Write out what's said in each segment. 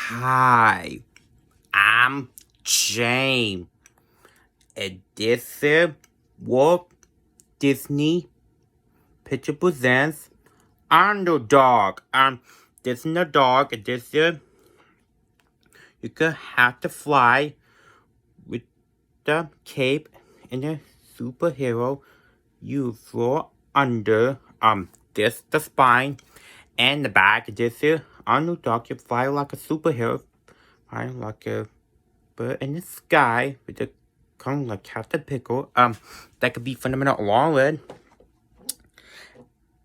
Hi, I'm James, and this is Walt Disney Picture Presents Underdog. This is a dog, and this is you could have to fly with the cape and the superhero. You throw under this the spine and the back. This is Underdog. You fly like a superhero, fly like a bird in the sky with a cone like Captain Pickle. That could be fundamental along with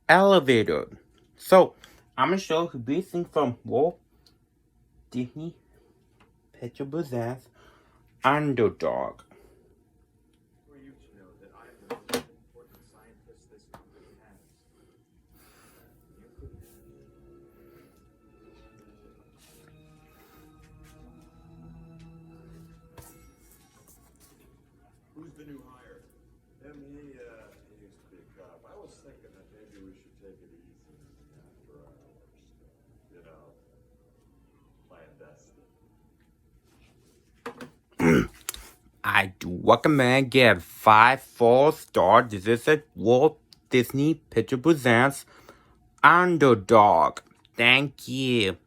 elevator. So I'm gonna show you this thing from Walt Disney Picture Presents Underdog. For you to know that I am the most important scientist this company has. You could. Who's the new hire? Him, he used to be a cop. I was thinking that maybe we should take it easy after hours. You know, clandestine. I do recommend give 5 full stars. This is a Walt Disney Picture Presents Underdog. Thank you.